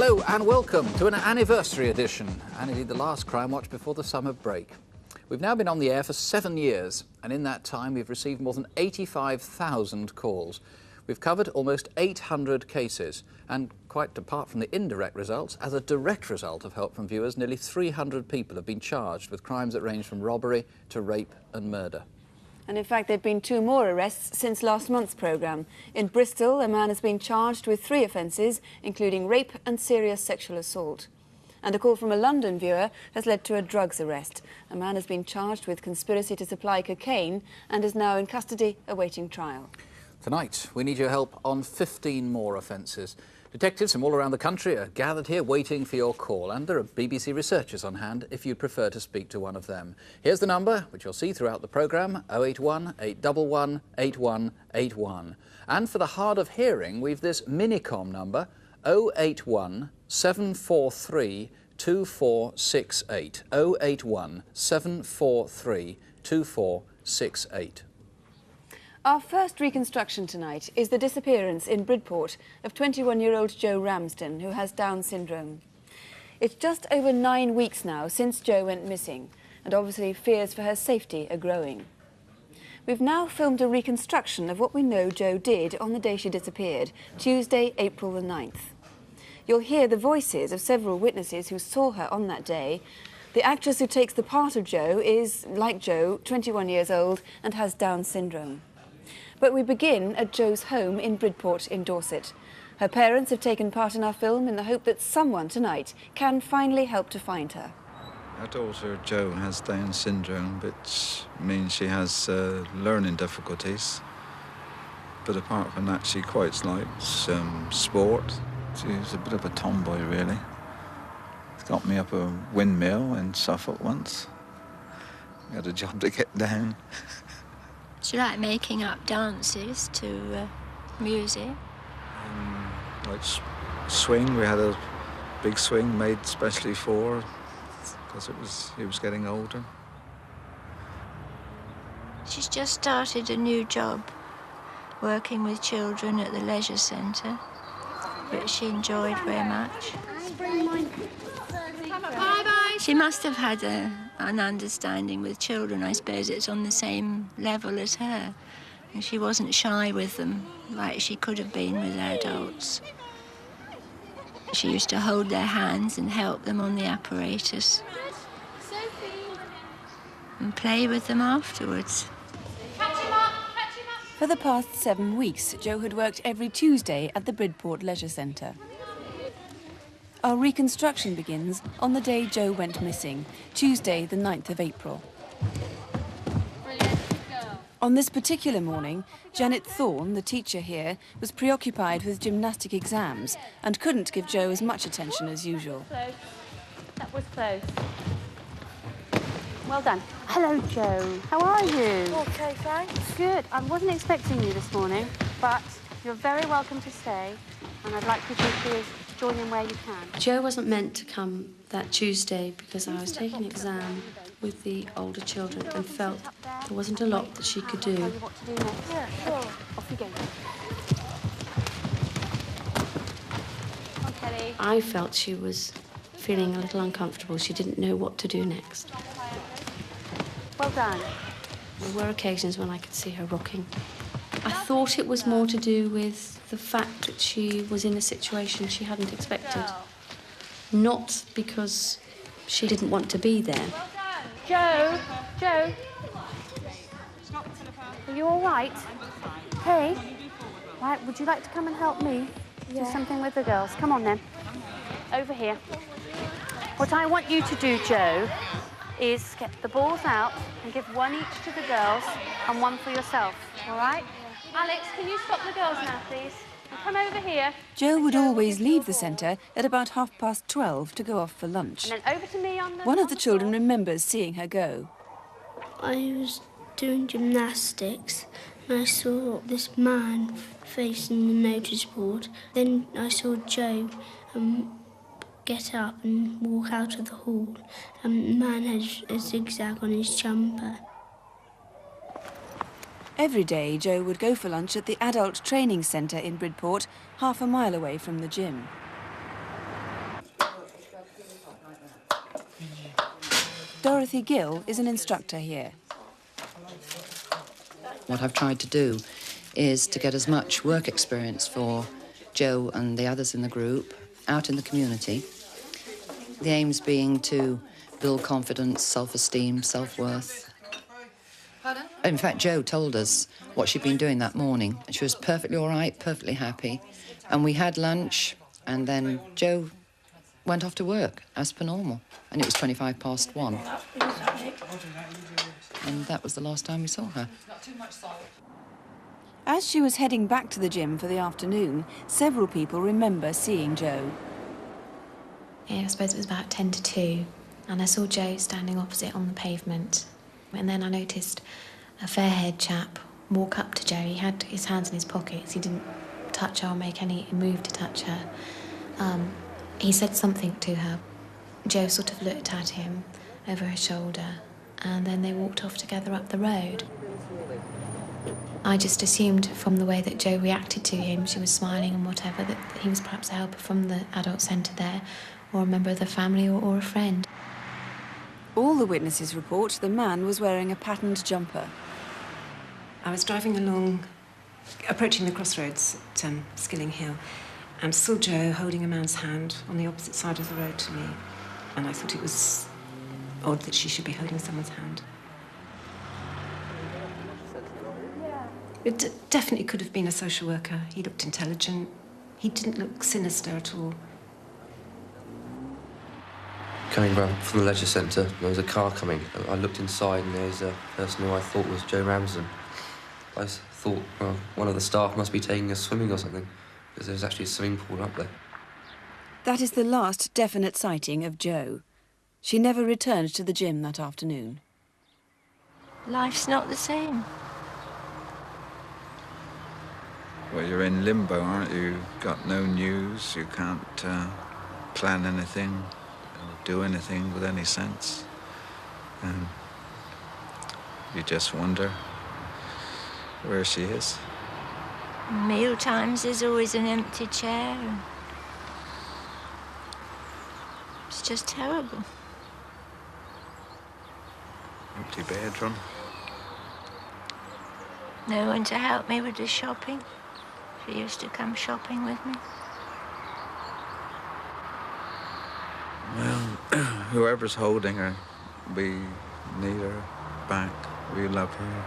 Hello and welcome to an anniversary edition, and indeed the last Crime Watch before the summer break. We've now been on the air for 7 years, and in that time we've received more than 85,000 calls. We've covered almost 800 cases, and quite apart from the indirect results, as a direct result of help from viewers, nearly 300 people have been charged with crimes that range from robbery to rape and murder. And in fact, there have been 2 more arrests since last month's programme. In Bristol, a man has been charged with 3 offences, including rape and serious sexual assault. And a call from a London viewer has led to a drugs arrest. A man has been charged with conspiracy to supply cocaine and is now in custody awaiting trial. Tonight, we need your help on 15 more offences. Detectives from all around the country are gathered here waiting for your call, and there are BBC researchers on hand if you'd prefer to speak to one of them. Here's the number, which you'll see throughout the programme, 081 811 8181. And for the hard of hearing, we've this Minicom number, 081 743 2468. 081 743 2468. Our first reconstruction tonight is the disappearance in Bridport of 21-year-old Jo Ramsden, who has Down syndrome. It's just over 9 weeks now since Jo went missing, and obviously fears for her safety are growing. We've now filmed a reconstruction of what we know Jo did on the day she disappeared, Tuesday, April the 9th. You'll hear the voices of several witnesses who saw her on that day. The actress who takes the part of Jo is, like Jo, 21 years old and has Down syndrome. But we begin at Jo's home in Bridport in Dorset. Her parents have taken part in our film in the hope that someone tonight can finally help to find her. Our daughter Jo has Down syndrome, which means she has learning difficulties. But apart from that, she quite likes sport. She's a bit of a tomboy, really. She's got me up a windmill in Suffolk once. We had a job to get down. She liked making up dances to music. Like swing, we had a big swing made specially for her because he was getting older. She's just started a new job, working with children at the leisure centre, which she enjoyed very much. Bye-bye. She must have had an understanding with children. I suppose it's on the same level as her. And she wasn't shy with them like she could have been with adults. She used to hold their hands and help them on the apparatus. And play with them afterwards. For the past 7 weeks, Jo had worked every Tuesday at the Bridport Leisure Centre. Our reconstruction begins on the day Jo went missing, Tuesday the 9th of April. On this particular morning, Janet Thorne, the teacher here, was preoccupied with gymnastic exams and couldn't give Jo as much attention as usual. That was close. Well done. Hello, Jo. How are you? OK, thanks. Good. I wasn't expecting you this morning, but you're very welcome to stay, and I'd like you to please join in where you can. Jo wasn't meant to come that Tuesday because I was taking an exam with the older children and felt there wasn't a lot that she could do. I'll tell you what to do next. Yeah, sure. Okay, off you go. Come on, Kelly. I felt she was feeling a little uncomfortable. She didn't know what to do next. Well done. There were occasions when I could see her rocking. I thought it was more to do with the fact that she was in a situation she hadn't expected. Not because she didn't want to be there. Jo, Jo. Are you all right? Hey. Right, would you like to come and help me do something with the girls? Come on then. Over here. What I want you to do, Jo, is get the balls out and give one each to the girls and one for yourself, all right? Alex, can you stop the girls now, please? And come over here. Jo would always leave the centre at about 12:30 to go off for lunch. And then over to me on the... One of the children remembers seeing her go. I was doing gymnastics and I saw this man facing the notice board. Then I saw Jo get up and walk out of the hall. And the man had a zigzag on his jumper. Every day, Jo would go for lunch at the adult training centre in Bridport, half a mile away from the gym. Dorothy Gill is an instructor here. What I've tried to do is to get as much work experience for Jo and the others in the group out in the community. The aims being to build confidence, self-esteem, self-worth. Pardon? In fact, Jo told us what she'd been doing that morning. She was perfectly all right, perfectly happy. And we had lunch, and then Jo went off to work as per normal. And it was 1:25. And that was the last time we saw her. As she was heading back to the gym for the afternoon, several people remember seeing Jo. Yeah, I suppose it was about 10 to 2, and I saw Jo standing opposite on the pavement. And then I noticed a fair-haired chap walk up to Jo. He had his hands in his pockets. He didn't touch her or make any move to touch her. He said something to her. Jo sort of looked at him over her shoulder, and then they walked off together up the road. I just assumed from the way that Jo reacted to him, she was smiling and whatever, that he was perhaps a helper from the adult centre there, or a member of the family, or a friend. All the witnesses report the man was wearing a patterned jumper. I was driving along, approaching the crossroads at Skilling Hill, and saw Jo holding a man's hand on the opposite side of the road to me. And I thought it was odd that she should be holding someone's hand. It definitely could have been a social worker. He looked intelligent. He didn't look sinister at all. Coming round from the leisure centre, there was a car coming. I looked inside and there was a person who I thought was Jo Ramsden. I thought, well, one of the staff must be taking us swimming or something, because there was actually a swimming pool up there. That is the last definite sighting of Jo. She never returned to the gym that afternoon. Life's not the same. Well, you're in limbo, aren't you? You've got no news, you can't plan anything or do anything with any sense. And you just wonder where she is. Meal times, there's always an empty chair. It's just terrible. Empty bedroom. No one to help me with the shopping. She used to come shopping with me. Well, whoever's holding her, we need her back. We love her.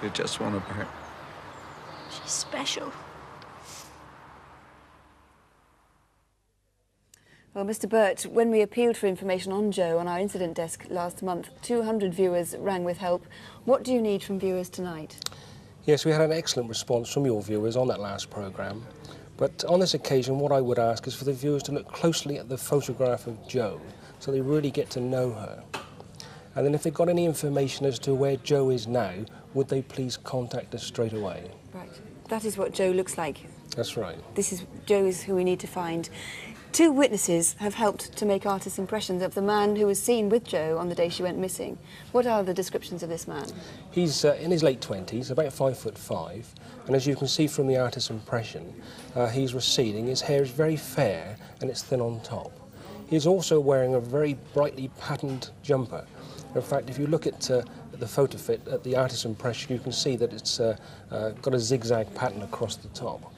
We just want her back. She's special. Well, Mr. Burt, when we appealed for information on Jo on our incident desk last month, 200 viewers rang with help. What do you need from viewers tonight? Yes, we had an excellent response from your viewers on that last programme. But on this occasion, what I would ask is for the viewers to look closely at the photograph of Jo, so they really get to know her. And then if they've got any information as to where Jo is now, would they please contact us straight away? Right. That is what Jo looks like. That's right. Jo is who we need to find. 2 witnesses have helped to make artist's impressions of the man who was seen with Jo on the day she went missing. What are the descriptions of this man? He's in his late 20s, about 5'5", and as you can see from the artist's impression, he's receding. His hair is very fair and it's thin on top. He's also wearing a very brightly patterned jumper. In fact, if you look at the photo fit, at the artist's impression, you can see that it's got a zigzag pattern across the top.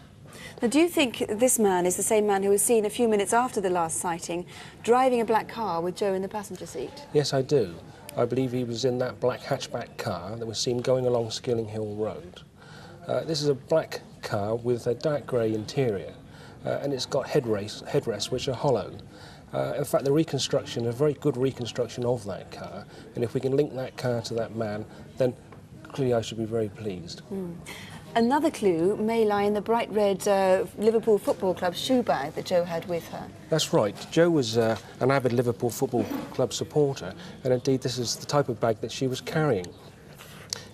Now, do you think this man is the same man who was seen a few minutes after the last sighting, driving a black car with Jo in the passenger seat? Yes, I do. I believe he was in that black hatchback car that was seen going along Skilling Hill Road. This is a black car with a dark grey interior, and it's got headrests which are hollow. In fact, the reconstruction, a very good reconstruction of that car, and if we can link that car to that man, then clearly I should be very pleased. Another clue may lie in the bright red Liverpool Football Club shoe bag that Jo had with her. That's right. Jo was an avid Liverpool Football Club supporter, and indeed this is the type of bag that she was carrying.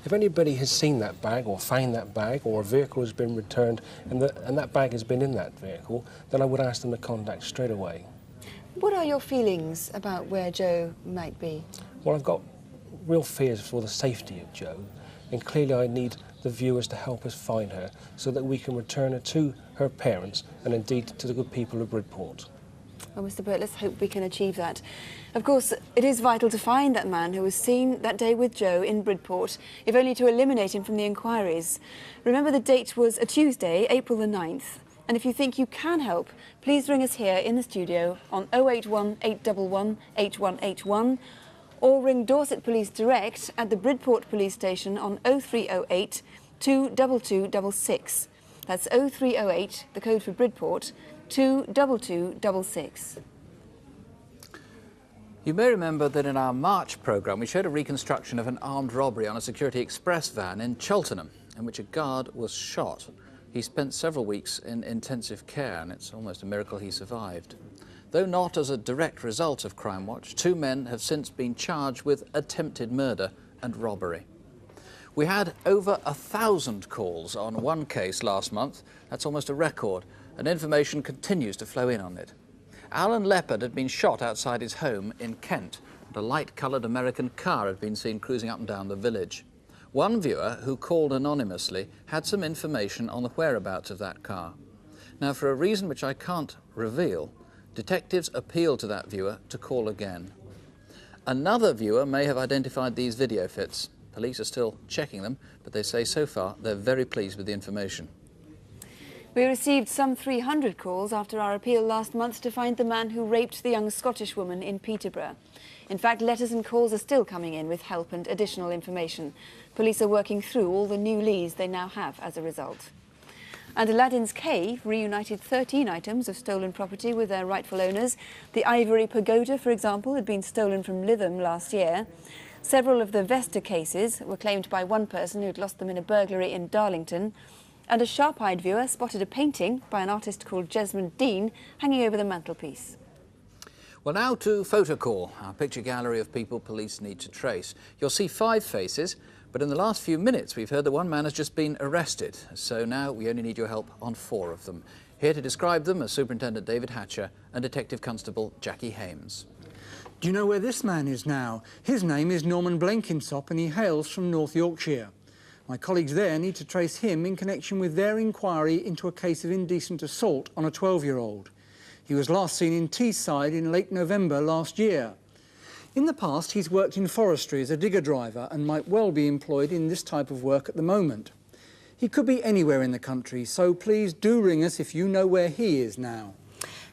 If anybody has seen that bag or found that bag, or a vehicle has been returned and that bag has been in that vehicle, then I would ask them to contact straight away. What are your feelings about where Jo might be? Well, I've got real fears for the safety of Jo, and clearly I need the viewers to help us find her so that we can return her to her parents and indeed to the good people of Bridport. Well, Mr. Burt, let's hope we can achieve that. Of course, it is vital to find that man who was seen that day with Jo in Bridport, if only to eliminate him from the inquiries. Remember, the date was a Tuesday, April the 9th. And if you think you can help, please ring us here in the studio on 081 811 8181 or ring Dorset Police direct at the Bridport Police Station on 0308 22266. That's 0308, the code for Bridport, 22266. You may remember that in our March programme we showed a reconstruction of an armed robbery on a Security Express van in Cheltenham, in which a guard was shot. He spent several weeks in intensive care, and it's almost a miracle he survived. Though not as a direct result of Crimewatch, 2 men have since been charged with attempted murder and robbery. We had over 1,000 calls on one case last month. That's almost a record, and information continues to flow in on it. Alan Leppard had been shot outside his home in Kent, and a light-coloured American car had been seen cruising up and down the village. One viewer, who called anonymously, had some information on the whereabouts of that car. Now, for a reason which I can't reveal, detectives appealed to that viewer to call again. Another viewer may have identified these video fits. Police are still checking them, but they say so far they're very pleased with the information. We received some 300 calls after our appeal last month to find the man who raped the young Scottish woman in Peterborough. In fact, letters and calls are still coming in with help and additional information. Police are working through all the new leads they now have as a result. And Aladdin's Cave reunited 13 items of stolen property with their rightful owners. The Ivory Pagoda, for example, had been stolen from Lytham last year. Several of the Vesta cases were claimed by one person who'd lost them in a burglary in Darlington. And a sharp-eyed viewer spotted a painting by an artist called Jesmond Dean hanging over the mantelpiece. Well, now to Photocall, our picture gallery of people police need to trace. You'll see 5 faces, but in the last few minutes we've heard that one man has just been arrested. So now we only need your help on 4 of them. Here to describe them are Superintendent David Hatcher and Detective Constable Jackie Hames. Do you know where this man is now? His name is Norman Blenkinsop and he hails from North Yorkshire. My colleagues there need to trace him in connection with their inquiry into a case of indecent assault on a 12-year-old. He was last seen in Teesside in late November last year. In the past, he's worked in forestry as a digger driver and might well be employed in this type of work at the moment. He could be anywhere in the country, so please do ring us if you know where he is now.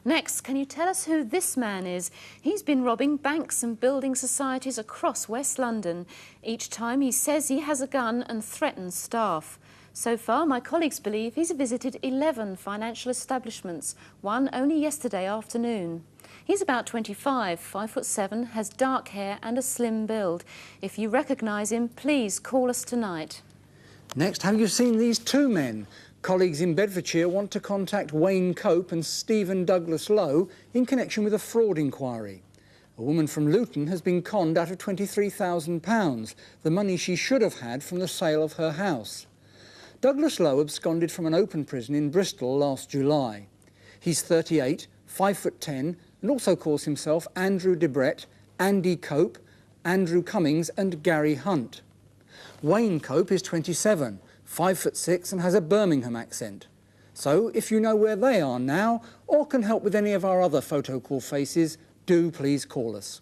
Next, can you tell us who this man is? He's been robbing banks and building societies across West London. Each time he says he has a gun and threatens staff. So far, my colleagues believe he's visited 11 financial establishments, one only yesterday afternoon. He's about 25, 5'7", has dark hair and a slim build. If you recognise him, please call us tonight. Next, have you seen these 2 men? Colleagues in Bedfordshire want to contact Wayne Cope and Stephen Douglas Lowe in connection with a fraud inquiry. A woman from Luton has been conned out of £23,000, the money she should have had from the sale of her house. Douglas Lowe absconded from an open prison in Bristol last July. He's 38, 5'10", and also calls himself Andrew Debrett, Andy Cope, Andrew Cummings and Gary Hunt. Wayne Cope is 27, 5'6", and has a Birmingham accent. So, if you know where they are now, or can help with any of our other Photocall faces, do please call us.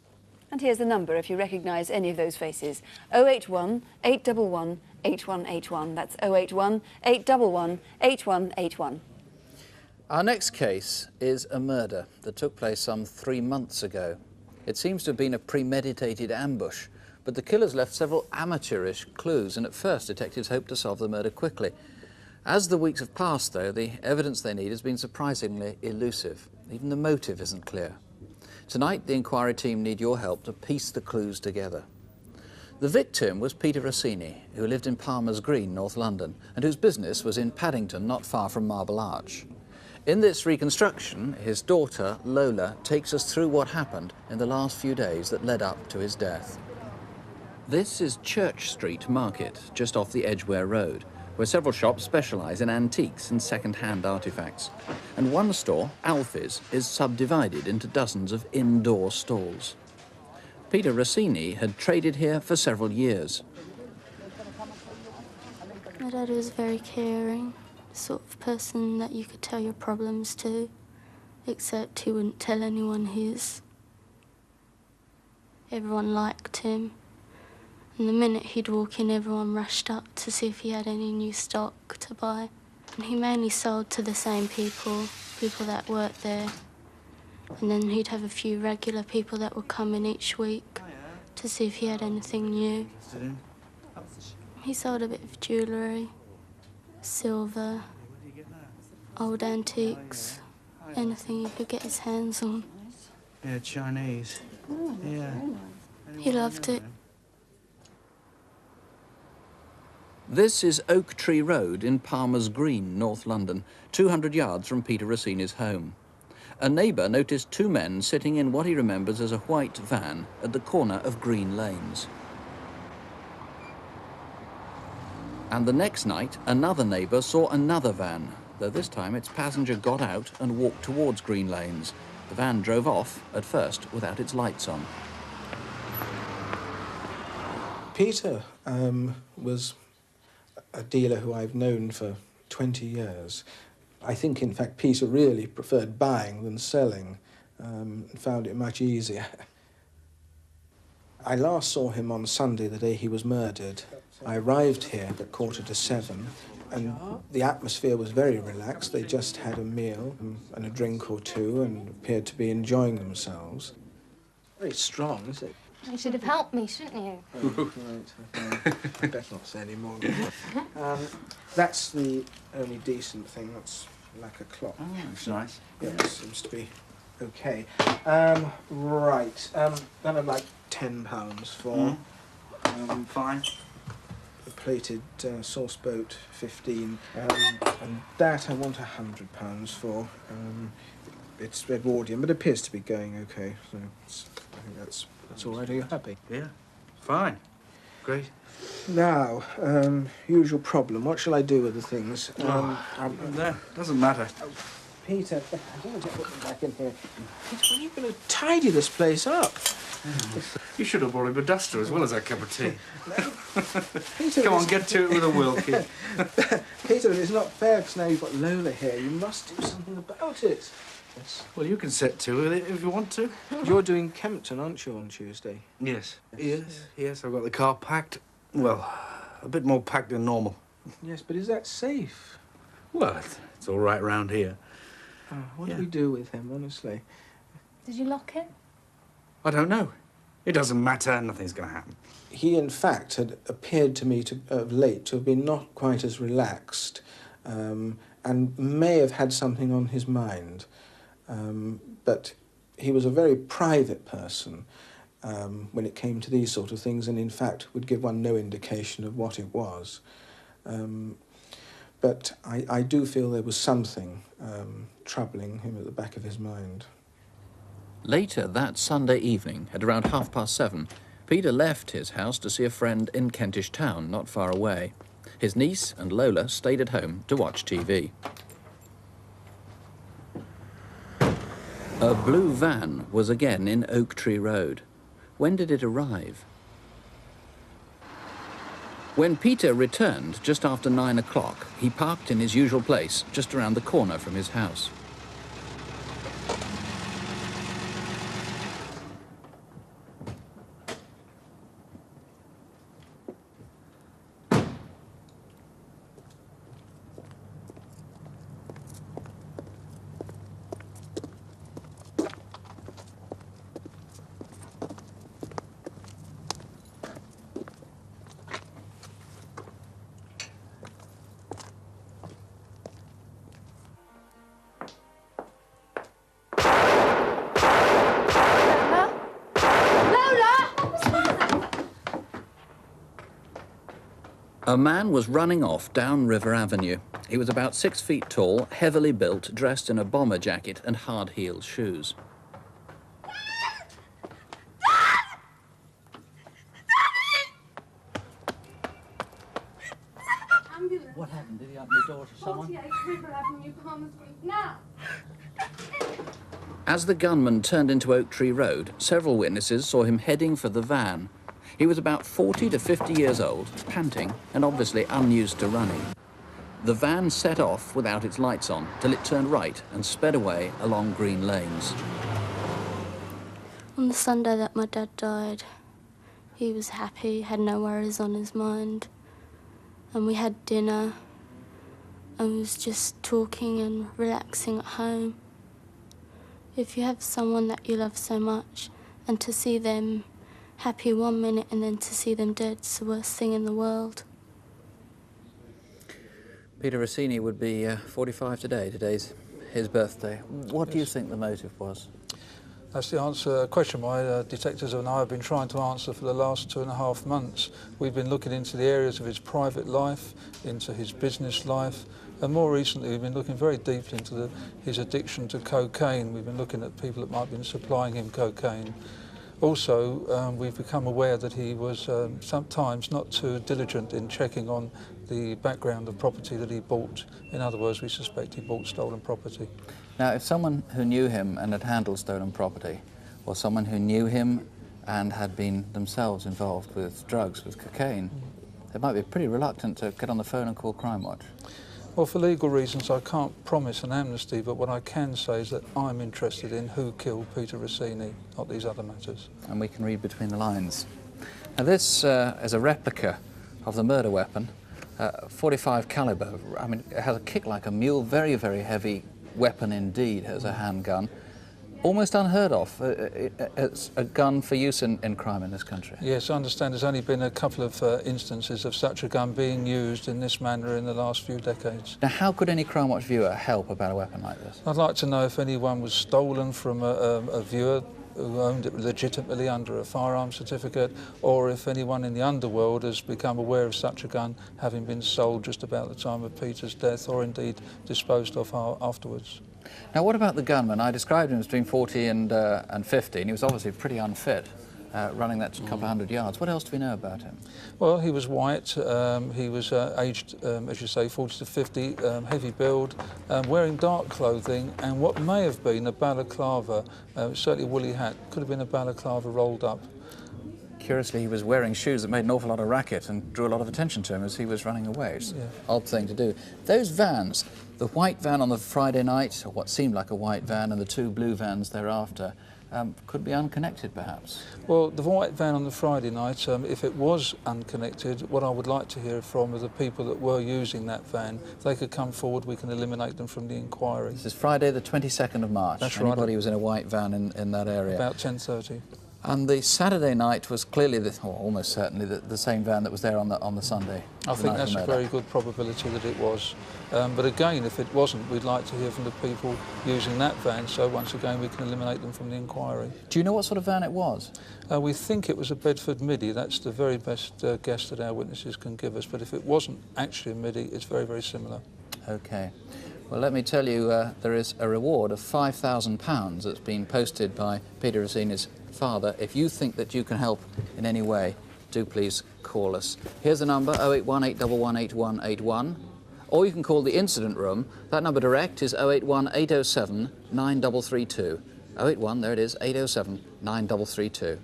And here's the number if you recognise any of those faces. 081 811 8181. That's 081 811 8181. Our next case is a murder that took place some 3 months ago. It seems to have been a premeditated ambush, but the killers left several amateurish clues, and at first detectives hoped to solve the murder quickly. As the weeks have passed, though, the evidence they need has been surprisingly elusive. Even the motive isn't clear. Tonight, the inquiry team need your help to piece the clues together. The victim was Peter Rasini, who lived in Palmer's Green, North London, and whose business was in Paddington, not far from Marble Arch. In this reconstruction, his daughter, Lola, takes us through what happened in the last few days that led up to his death. This is Church Street Market, just off the Edgware Road, where several shops specialise in antiques and second-hand artefacts. And one store, Alfie's, is subdivided into dozens of indoor stalls. Peter Rasini had traded here for several years. My dad was very caring, the sort of person that you could tell your problems to. except he wouldn't tell anyone his. Everyone liked him. And the minute he'd walk in, everyone rushed up to see if he had any new stock to buy. And he mainly sold to the same people that worked there. And then he'd have a few regular people that would come in each week to see if he had anything new. He sold a bit of jewellery, silver, old antiques, anything he could get his hands on. Yeah, Chinese. Yeah. He loved it. This is Oak Tree Road in Palmer's Green, North London, 200 yards from Peter Rasini's home. A neighbour noticed two men sitting in what he remembers as a white van at the corner of Green Lanes. And the next night, another neighbour saw another van, though this time its passenger got out and walked towards Green Lanes. The van drove off, at first, without its lights on. Peter was a dealer who I've known for 20 years. I think, in fact, Peter really preferred buying than selling, and found it much easier. I last saw him on Sunday, the day he was murdered. I arrived here at 7:15, and the atmosphere was very relaxed. They just had a meal and a drink or two and appeared to be enjoying themselves. Very strong, is it? You should have helped me, shouldn't you? Oh, right, okay. Better not say any more. That's the only decent thing. That's like a clock. Oh, that's nice. Yeah, it seems to be okay. Right. Then I'd like £10 for. Fine. A plated sauce boat, 15. And that I want £100 for. It's Edwardian, but it appears to be going okay. So I think that's all right. Are you happy? Yeah. Fine. Great. Now, usual problem. What shall I do with the things? No, doesn't matter. Peter, I don't want to put them back in here. Peter, when are you going to tidy this place up? You should have brought him a duster as well as that cup of tea. Peter, Come on, get to it with a will, kid. Peter, it's not fair because now you've got Lola here. You must do something about it. Yes. Well, you can set to with it if you want to. You're doing Kempton, aren't you, on Tuesday? Yes. Yes, I've got the car packed. Well, a bit more packed than normal. Yes, but is that safe? Well, it's all right round here. What do we do with him, honestly? Did you lock it? I don't know. It doesn't matter. Nothing's going to happen. He, in fact, had appeared to me of late to have been not quite as relaxed and may have had something on his mind. But he was a very private person when it came to these sort of things, and in fact would give one no indication of what it was. But I do feel there was something troubling him at the back of his mind. Later that Sunday evening, at around 7:30, Peter left his house to see a friend in Kentish Town, not far away. His niece and Lola stayed at home to watch TV. A blue van was again in Oak Tree Road. When did it arrive? When Peter returned just after 9 o'clock, he parked in his usual place, just around the corner from his house. A man was running off down River Avenue. He was about 6 feet tall, heavily built, dressed in a bomber jacket and hard-heeled shoes. What happened? Did he open the door to someone? 48 River Avenue, Palmer Street, now! As the gunman turned into Oak Tree Road, several witnesses saw him heading for the van. He was about 40 to 50 years old, panting and obviously unused to running. The van set off without its lights on till it turned right and sped away along green lanes. On the Sunday that my dad died, he was happy, had no worries on his mind. And we had dinner and was just talking and relaxing at home. If you have someone that you love so much and to see them happy 1 minute and then to see them dead, it's the worst thing in the world. Peter Rasini would be 45 today. Today's his birthday. What do you think the motive was? That's the question my detectives and I have been trying to answer for the last 2.5 months. We've been looking into the areas of his private life, into his business life, and more recently we've been looking very deeply into his addiction to cocaine. We've been looking at people that might have been supplying him cocaine. Also, we've become aware that he was sometimes not too diligent in checking on the background of property that he bought. In other words, we suspect he bought stolen property. Now, if someone who knew him and had handled stolen property, or someone who knew him and had been themselves involved with drugs, with cocaine, they might be pretty reluctant to get on the phone and call Crimewatch. Well, for legal reasons, I can't promise an amnesty, but what I can say is that I'm interested in who killed Peter Rasini, not these other matters. And we can read between the lines. Now, this is a replica of the murder weapon, 45 caliber. I mean, it has a kick like a mule, very, very heavy weapon indeed, as a handgun. Almost unheard of. It's a gun for use in crime in this country. Yes, I understand there's only been a couple of instances of such a gun being used in this manner in the last few decades. Now, how could any Crimewatch viewer help about a weapon like this? I'd like to know if anyone was stolen from a viewer who owned it legitimately under a firearms certificate, or if anyone in the underworld has become aware of such a gun having been sold just about the time of Peter's death, or indeed disposed of afterwards. Now, what about the gunman? I described him as between 40 and 50, and he was obviously pretty unfit, running that couple of 100 yards. What else do we know about him? Well, he was white, he was aged, as you say, 40 to 50, heavy build, wearing dark clothing, and what may have been a balaclava, certainly a woolly hat, could have been a balaclava rolled up. Curiously, he was wearing shoes that made an awful lot of racket and drew a lot of attention to him as he was running away. It's an odd thing to do. Those vans, the white van on the Friday night, or what seemed like a white van, and the two blue vans thereafter, could be unconnected, perhaps? Well, the white van on the Friday night, if it was unconnected, what I would like to hear from are the people that were using that van. If they could come forward, we can eliminate them from the inquiry. This is Friday the 22nd of March. That's right. Anybody was in a white van in that area? About 10:30. And the Saturday night was clearly, almost certainly, the same van that was there on the Sunday. I think that's a very good probability that it was. But again, if it wasn't, we'd like to hear from the people using that van, so once again we can eliminate them from the inquiry. Do you know what sort of van it was? We think it was a Bedford Midi. That's the very best guess that our witnesses can give us, but if it wasn't actually a Midi, it's very, very similar. OK. Well, let me tell you, there is a reward of £5,000 that's been posted by Peter Rasini's father. If you think that you can help in any way, do please call us. Here's the number, 081 811 8181. Or you can call the incident room. That number direct is 081 807 9332. 081, there it is, 807 9332.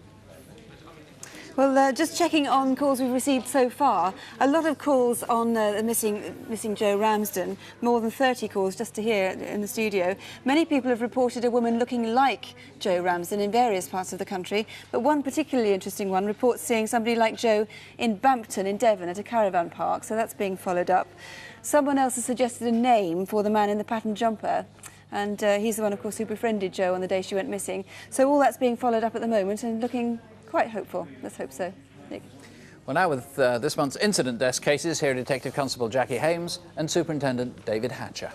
Well, just checking on calls we've received so far, a lot of calls on the missing Jo Ramsden, more than 30 calls just to hear in the studio. Many people have reported a woman looking like Jo Ramsden in various parts of the country, but one particularly interesting one reports seeing somebody like Jo in Bampton in Devon at a caravan park, so that's being followed up. Someone else has suggested a name for the man in the patterned jumper, and he's the one, of course, who befriended Jo on the day she went missing. So all that's being followed up at the moment and looking quite hopeful. Let's hope so. Nick. Well, now with this month's incident desk cases, here are Detective Constable Jackie Hames and Superintendent David Hatcher.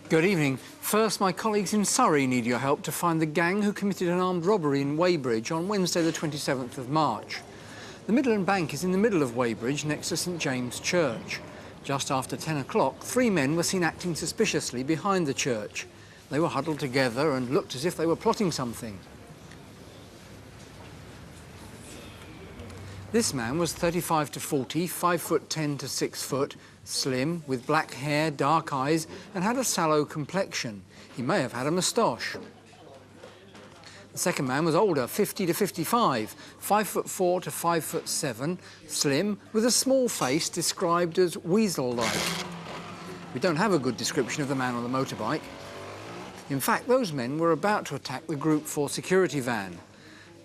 Good evening. First, my colleagues in Surrey need your help to find the gang who committed an armed robbery in Weybridge on Wednesday the 27th of March. The Midland Bank is in the middle of Weybridge, next to St James Church. Just after 10 o'clock, 3 men were seen acting suspiciously behind the church. They were huddled together and looked as if they were plotting something. This man was 35 to 40, 5'10" to 6 foot, slim, with black hair, dark eyes, and had a sallow complexion. He may have had a moustache. The second man was older, 50 to 55, 5'4" to 5'7", slim, with a small face described as weasel-like. We don't have a good description of the man on the motorbike. In fact, those men were about to attack the Group 4 security van.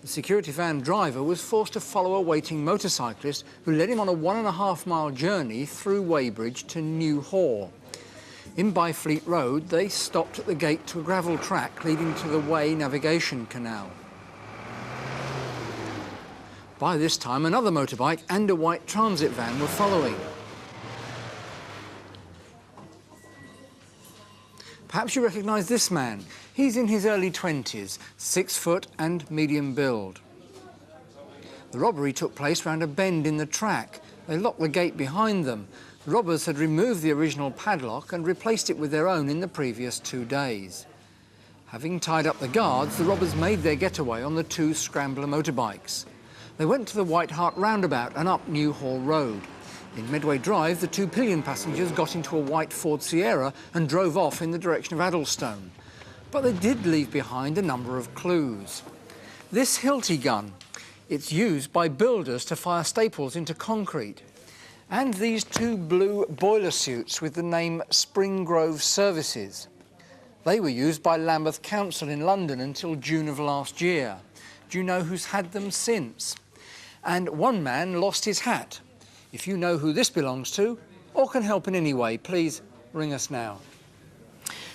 The security van driver was forced to follow a waiting motorcyclist who led him on a 1.5-mile journey through Weybridge to New Haw. In Byfleet Road, they stopped at the gate to a gravel track leading to the Wey Navigation Canal. By this time, another motorbike and a white transit van were following. Perhaps you recognise this man. He's in his early 20s, 6 foot and medium build. The robbery took place round a bend in the track. They locked the gate behind them. The robbers had removed the original padlock and replaced it with their own in the previous 2 days. Having tied up the guards, the robbers made their getaway on the 2 scrambler motorbikes. They went to the White Hart roundabout and up New Hall Road. In Medway Drive, the 2 pillion passengers got into a white Ford Sierra and drove off in the direction of Addlestone. But they did leave behind a number of clues. This Hilti gun, it's used by builders to fire staples into concrete. And these 2 blue boiler suits with the name Springgrove Services. They were used by Lambeth Council in London until June of last year. Do you know who's had them since? And one man lost his hat. If you know who this belongs to, or can help in any way, please ring us now.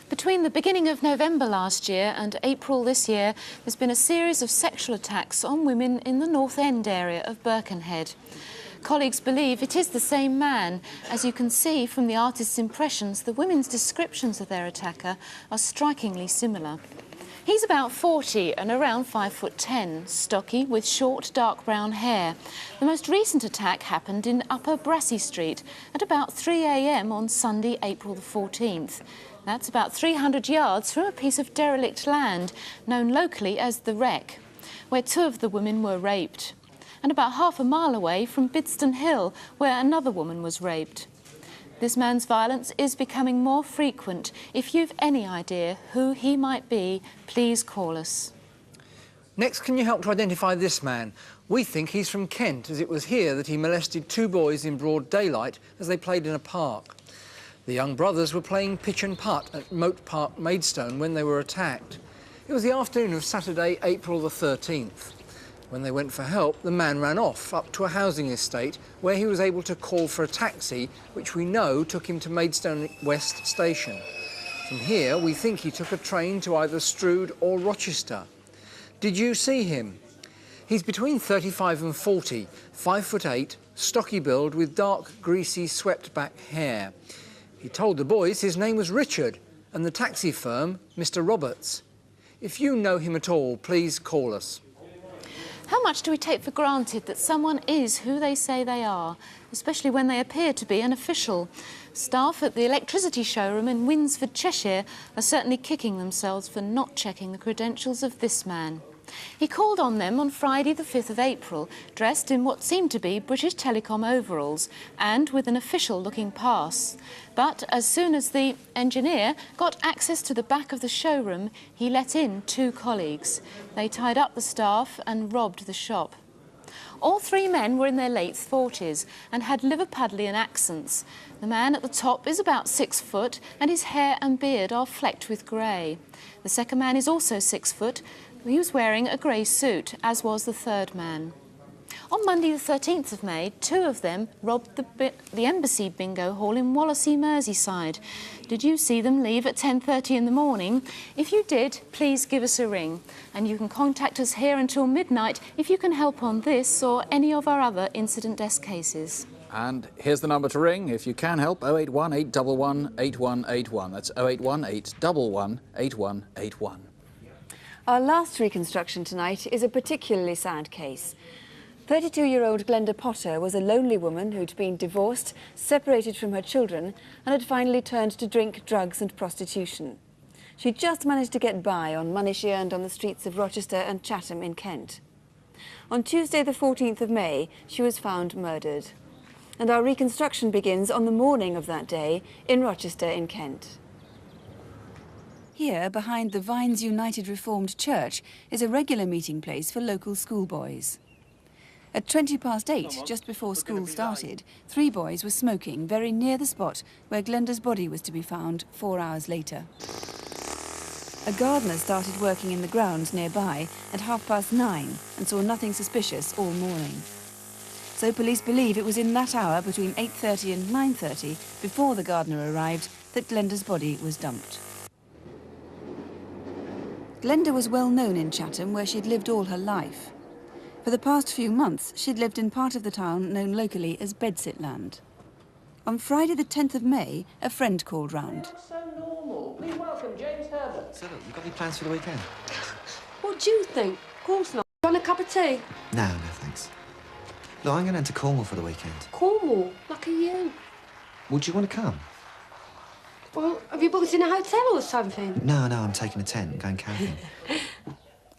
Between the beginning of November last year and April this year, there's been a series of sexual attacks on women in the North End area of Birkenhead. Colleagues believe it is the same man. As you can see from the artist's impressions, the women's descriptions of their attacker are strikingly similar. He's about 40 and around 5'10", stocky with short dark brown hair. The most recent attack happened in Upper Brassey Street at about 3 a.m. on Sunday, April the 14th. That's about 300 yards from a piece of derelict land known locally as the Wreck, where 2 of the women were raped, and about half a mile away from Bidston Hill, where another woman was raped. This man's violence is becoming more frequent. If you've any idea who he might be, please call us. Next, can you help to identify this man? We think he's from Kent, as it was here that he molested 2 boys in broad daylight as they played in a park. The young brothers were playing pitch and putt at Moat Park, Maidstone, when they were attacked. It was the afternoon of Saturday, April the 13th. When they went for help, the man ran off up to a housing estate where he was able to call for a taxi, which we know took him to Maidstone West Station. From here, we think he took a train to either Strood or Rochester. Did you see him? He's between 35 and 40, 5'8", stocky build with dark, greasy, swept-back hair. He told the boys his name was Richard and the taxi firm, Mr. Roberts. If you know him at all, please call us. How much do we take for granted that someone is who they say they are, especially when they appear to be an official? Staff at the electricity showroom in Winsford, Cheshire, are certainly kicking themselves for not checking the credentials of this man. He called on them on Friday the 5th of April, dressed in what seemed to be British Telecom overalls and with an official-looking pass. But as soon as the engineer got access to the back of the showroom, he let in 2 colleagues. They tied up the staff and robbed the shop. All 3 men were in their late 40s and had Liverpudlian accents. The man at the top is about 6 foot and his hair and beard are flecked with grey. The second man is also 6 foot. He was wearing a grey suit, as was the third man. On Monday the 13th of May, 2 of them robbed the Embassy Bingo Hall in Wallasey, Merseyside. Did you see them leave at 10:30 in the morning? If you did, please give us a ring. And you can contact us here until midnight if you can help on this or any of our other incident desk cases. And here's the number to ring if you can help, 081 811 8181. That's 081 811 8181. Our last reconstruction tonight is a particularly sad case. 32-year-old Glenda Potter was a lonely woman who'd been divorced, separated from her children, and had finally turned to drink, drugs and prostitution. She just managed to get by on money she earned on the streets of Rochester and Chatham in Kent. On Tuesday the 14th of May, she was found murdered. And our reconstruction begins on the morning of that day in Rochester in Kent. Here, behind the Vines United Reformed Church, is a regular meeting place for local schoolboys. At 8:20, just before school started, 3 boys were smoking very near the spot where Glenda's body was to be found 4 hours later. A gardener started working in the grounds nearby at 9:30 and saw nothing suspicious all morning. So police believe it was in that hour between 8:30 and 9:30, before the gardener arrived, that Glenda's body was dumped. Glenda was well known in Chatham, where she'd lived all her life. For the past few months, she'd lived in part of the town known locally as Bedsit Land. On Friday the 10th of May, a friend called round. So normal. Please welcome James Herbert. So look, you got any plans for the weekend? What do you think? Of course not. Want a cup of tea? No, thanks. Look, I'm going down to Cornwall for the weekend. Cornwall? Lucky you. Would you want to come? Well, have you booked in a hotel or something? No, I'm taking a tent and going camping.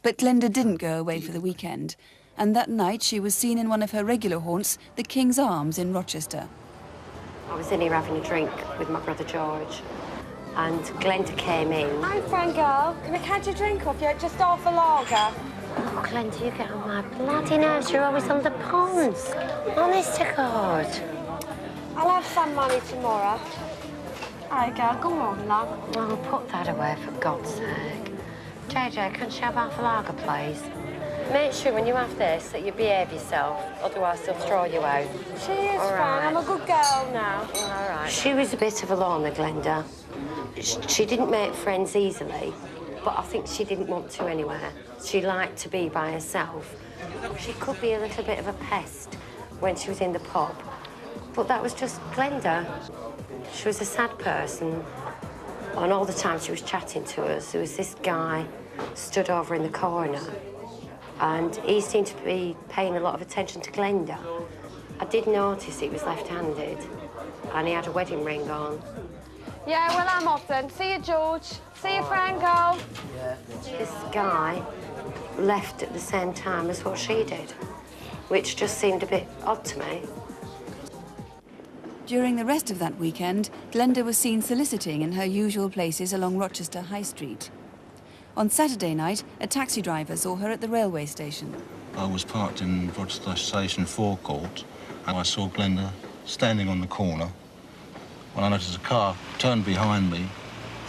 But Glenda didn't go away for the weekend, and that night she was seen in one of her regular haunts, the King's Arms in Rochester. I was in here having a drink with my brother George, and Glenda came in. Hi, friend girl. Can I catch a drink off you? Just half a lager. Oh, Glenda, you get on my bloody nerves. You're always on the ponds. Honest to God. I'll have some money tomorrow. Hi, girl. Go on, love. Oh, put that away, for God's sake. JJ, can she have half a lager, please? Make sure when you have this that you behave yourself, otherwise they'll throw you out. She is All fine. right. I'm a good girl now. All right. She was a bit of a loner, Glenda. She didn't make friends easily, but I think she didn't want to anywhere. She liked to be by herself. She could be a little bit of a pest when she was in the pub, but that was just Glenda. She was a sad person, and all the time she was chatting to us, there was this guy stood over in the corner, and he seemed to be paying a lot of attention to Glenda. I did notice he was left-handed, and he had a wedding ring on. Yeah, well, I'm off then. See you, George. See you, friend girl. This guy left at the same time as what she did, which just seemed a bit odd to me. During the rest of that weekend, Glenda was seen soliciting in her usual places along Rochester High Street. On Saturday night, a taxi driver saw her at the railway station. I was parked in Rochester Station forecourt, and I saw Glenda standing on the corner when I noticed a car turned behind me,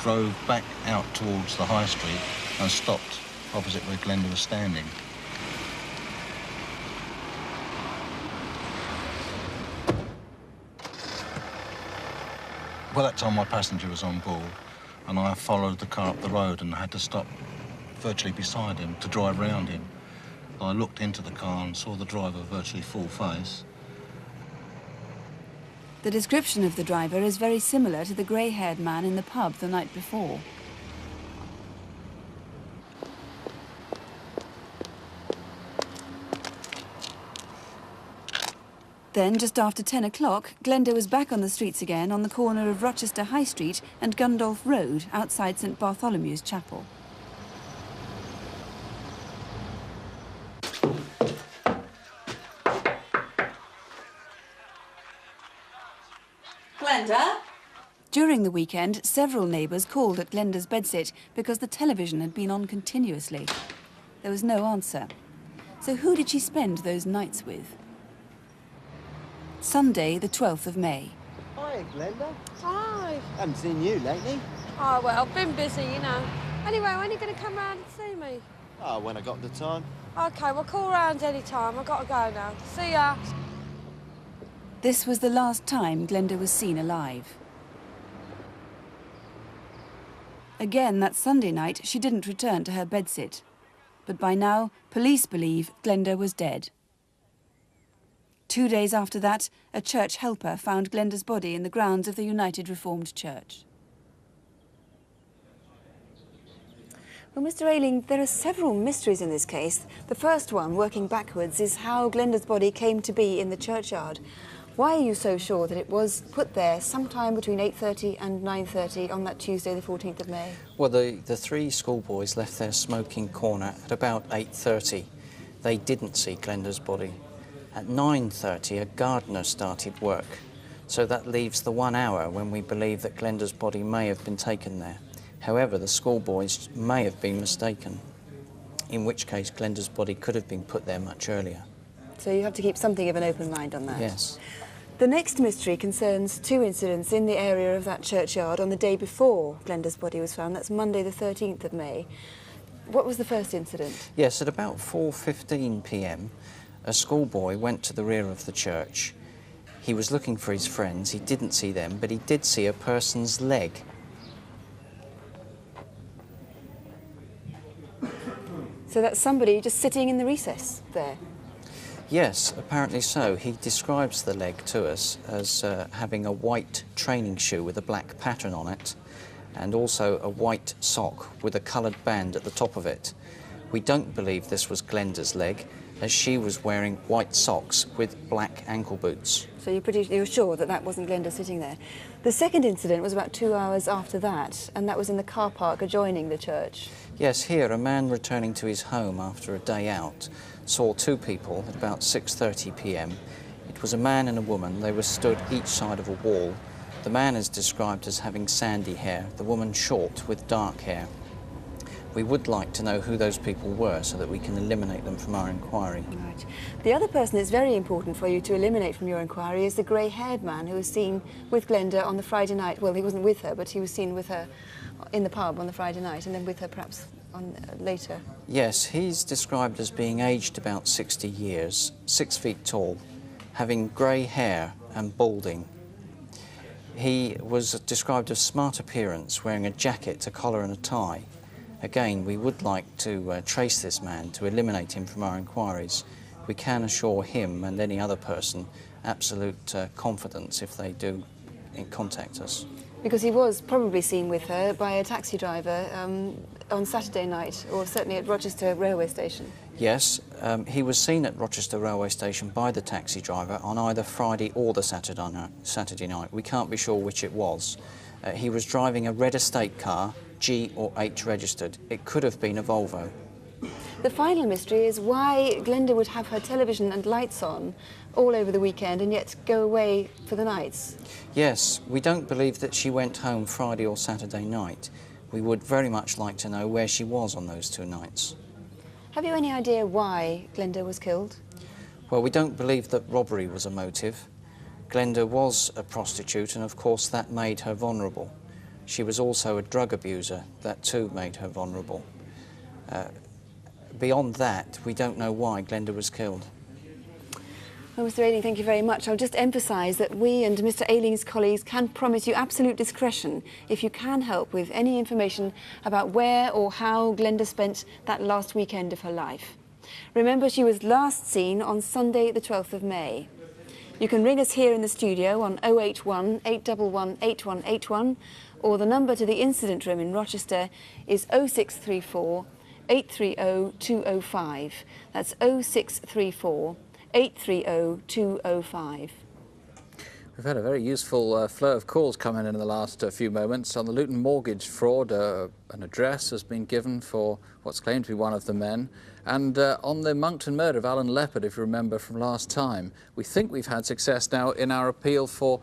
drove back out towards the high street and stopped opposite where Glenda was standing. By that time, my passenger was on board, and I followed the car up the road and had to stop virtually beside him to drive round him. I looked into the car and saw the driver virtually full face. The description of the driver is very similar to the grey-haired man in the pub the night before. Then, just after 10 o'clock, Glenda was back on the streets again on the corner of Rochester High Street and Gundolph Road, outside St Bartholomew's Chapel. Glenda? During the weekend, several neighbours called at Glenda's bedsit because the television had been on continuously. There was no answer. So who did she spend those nights with? Sunday, the 12th of May. Hi, Glenda. Hi. Haven't seen you lately. Oh, well, been busy, you know. Anyway, when are you going to come round and see me? Oh, when I got the time. OK, well, call round any time. I've got to go now. See ya. This was the last time Glenda was seen alive. Again, that Sunday night, she didn't return to her bedsit. But by now, police believe Glenda was dead. 2 days after that, a church helper found Glenda's body in the grounds of the United Reformed Church. Well, Mr. Ayling, there are several mysteries in this case. The first one, working backwards, is how Glenda's body came to be in the churchyard. Why are you so sure that it was put there sometime between 8:30 and 9:30 on that Tuesday, the 14th of May? Well, the 3 schoolboys left their smoking corner at about 8:30. They didn't see Glenda's body. At 9:30, a gardener started work. So that leaves the 1 hour when we believe that Glenda's body may have been taken there. However, the schoolboys may have been mistaken, in which case Glenda's body could have been put there much earlier. So you have to keep something of an open mind on that. Yes. The next mystery concerns two incidents in the area of that churchyard on the day before Glenda's body was found. That's Monday the 13th of May. What was the first incident? Yes, at about 4:15 p.m, a schoolboy went to the rear of the church. He was looking for his friends. He didn't see them, but he did see a person's leg. So that's somebody just sitting in the recess there? Yes, apparently so. He describes the leg to us as having a white training shoe with a black pattern on it, and also a white sock with a coloured band at the top of it. We don't believe this was Glenda's leg, as she was wearing white socks with black ankle boots. So you're sure that that wasn't Glenda sitting there? The second incident was about 2 hours after that, and that was in the car park adjoining the church. Yes, here, a man returning to his home after a day out saw two people at about 6:30 p.m. It was a man and a woman. They were stood each side of a wall. The man is described as having sandy hair, the woman short with dark hair. We would like to know who those people were so that we can eliminate them from our inquiry. Right. The other person that's very important for you to eliminate from your inquiry is the grey-haired man who was seen with Glenda on the Friday night. Well, he wasn't with her, but he was seen with her in the pub on the Friday night, and then with her perhaps on later. Yes, he's described as being aged about 60 years, 6 feet tall, having grey hair and balding. He was described as smart appearance, wearing a jacket, a collar and a tie. Again, we would like to trace this man, to eliminate him from our inquiries. We can assure him and any other person absolute confidence if they do contact us. Because he was probably seen with her by a taxi driver on Saturday night, or certainly at Rochester railway station. Yes, he was seen at Rochester railway station by the taxi driver on either Friday or the Saturday night. We can't be sure which it was. He was driving a red estate car, G or H registered. It could have been a Volvo. The final mystery is why Glenda would have her television and lights on all over the weekend and yet go away for the nights. Yes, we don't believe that she went home Friday or Saturday night. We would very much like to know where she was on those 2 nights. Have you any idea why Glenda was killed? Well, we don't believe that robbery was a motive. Glenda was a prostitute, and of course that made her vulnerable. She was also a drug abuser. That too made her vulnerable. Beyond that, we don't know why Glenda was killed. Well, Mr. Ayling, thank you very much. I'll just emphasise that we and Mr. Ayling's colleagues can promise you absolute discretion if you can help with any information about where or how Glenda spent that last weekend of her life. Remember, she was last seen on Sunday the 12th of May. You can ring us here in the studio on 081 811 8181, or the number to the incident room in Rochester is 0634 830 205. That's 0634 830 205. We've had a very useful flow of calls coming in the last few moments. On the Luton mortgage fraud, an address has been given for what's claimed to be one of the men. And on the Monkton murder of Alan Leppard, if you remember from last time, we think we've had success now in our appeal for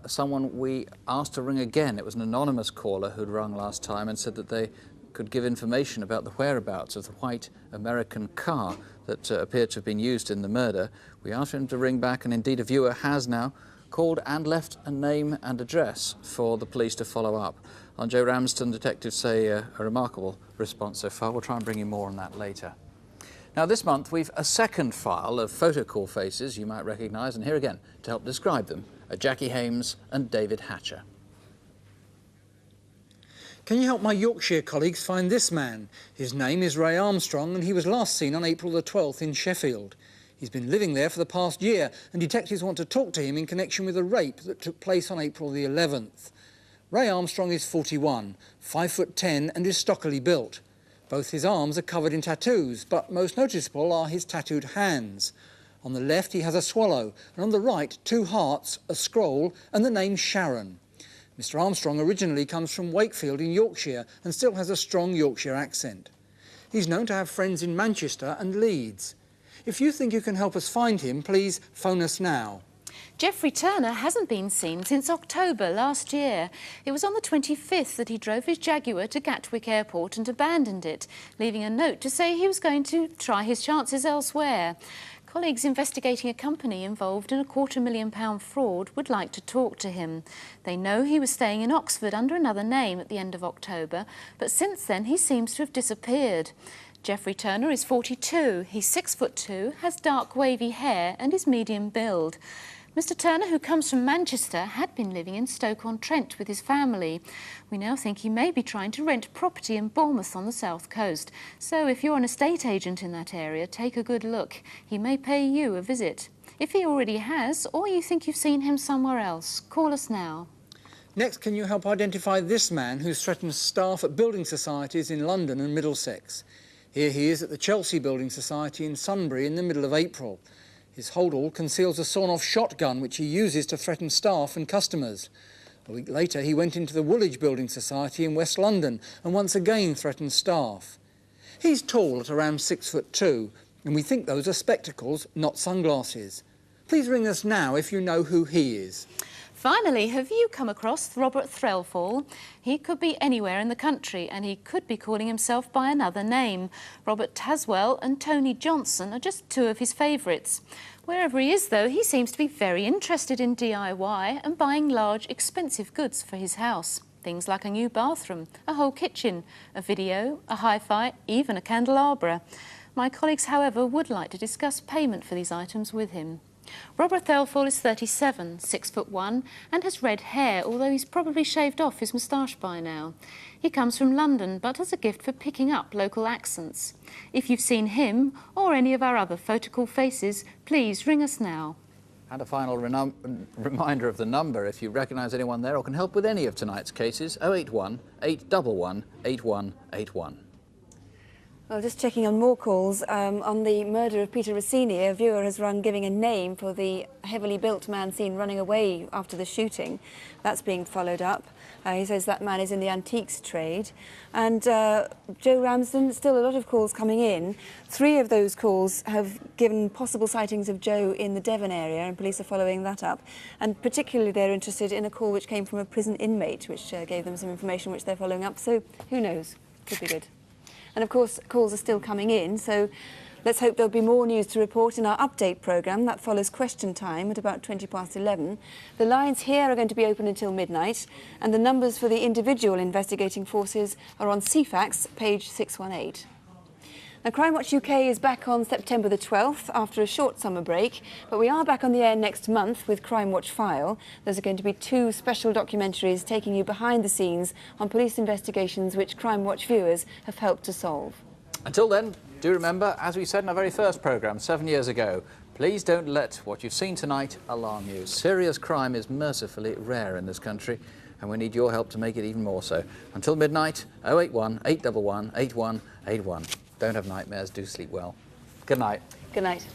someone we asked to ring again. It was an anonymous caller who'd rung last time and said that they could give information about the whereabouts of the white American car that appeared to have been used in the murder. We asked him to ring back, and indeed a viewer has now called and left a name and address for the police to follow up. On Jo Ramsden, detectives say a remarkable response so far. We'll try and bring you more on that later. Now, this month we've a second file of photo call faces you might recognise, and here again to help describe them are Jackie Hames and David Hatcher. Can you help my Yorkshire colleagues find this man? His name is Ray Armstrong, and he was last seen on April the 12th in Sheffield. He's been living there for the past year, and detectives want to talk to him in connection with a rape that took place on April the 11th. Ray Armstrong is 41, 5'10", and is stockily built. Both his arms are covered in tattoos, but most noticeable are his tattooed hands. On the left he has a swallow, and on the right 2 hearts, a scroll, and the name Sharon. Mr Armstrong originally comes from Wakefield in Yorkshire and still has a strong Yorkshire accent. He's known to have friends in Manchester and Leeds. If you think you can help us find him, please phone us now. Geoffrey Turner hasn't been seen since October last year. It was on the 25th that he drove his Jaguar to Gatwick Airport and abandoned it, leaving a note to say he was going to try his chances elsewhere. Colleagues investigating a company involved in a £250,000 fraud would like to talk to him. They know he was staying in Oxford under another name at the end of October, but since then he seems to have disappeared. Geoffrey Turner is 42. He's 6'2", has dark wavy hair and is medium build. Mr Turner, who comes from Manchester, had been living in Stoke-on-Trent with his family. We now think he may be trying to rent property in Bournemouth on the south coast. So if you're an estate agent in that area, take a good look. He may pay you a visit. If he already has, or you think you've seen him somewhere else, call us now. Next, can you help identify this man who's threatened staff at building societies in London and Middlesex? Here he is at the Chelsea Building Society in Sunbury in the middle of April. His holdall conceals a sawn-off shotgun which he uses to threaten staff and customers. A week later, he went into the Woolwich Building Society in West London and once again threatened staff. He's tall at around 6'2", and we think those are spectacles, not sunglasses. Please ring us now if you know who he is. Finally, have you come across Robert Threlfall? He could be anywhere in the country and he could be calling himself by another name. Robert Taswell and Tony Johnson are just two of his favourites. Wherever he is, though, he seems to be very interested in DIY and buying large, expensive goods for his house. Things like a new bathroom, a whole kitchen, a video, a hi-fi, even a candelabra. My colleagues, however, would like to discuss payment for these items with him. Robert Threlfall is 37, 6'1", and has red hair, although he's probably shaved off his moustache by now. He comes from London, but has a gift for picking up local accents. If you've seen him, or any of our other photocall faces, please ring us now. And a final reminder of the number if you recognise anyone there or can help with any of tonight's cases, 081 811 8181. Well, just checking on more calls. On the murder of Peter Rasini, a viewer has rung giving a name for the heavily built man seen running away after the shooting. That's being followed up. He says that man is in the antiques trade. And Jo Ramsden, still a lot of calls coming in. 3 of those calls have given possible sightings of Jo in the Devon area, and police are following that up. And particularly they're interested in a call which came from a prison inmate, which gave them some information which they're following up. So who knows? Could be good. And of course, calls are still coming in, so let's hope there'll be more news to report in our update programme. That follows question time at about 11:20. The lines here are going to be open until midnight, and the numbers for the individual investigating forces are on CFAX, page 618. Now, Crimewatch UK is back on September the 12th after a short summer break, but we are back on the air next month with Crimewatch File. There's going to be 2 special documentaries taking you behind the scenes on police investigations which Crimewatch viewers have helped to solve. Until then, do remember, as we said in our very first programme 7 years ago, please don't let what you've seen tonight alarm you. Serious crime is mercifully rare in this country, and we need your help to make it even more so. Until midnight, 081 811 8181. Don't have nightmares, do sleep well. Good night. Good night.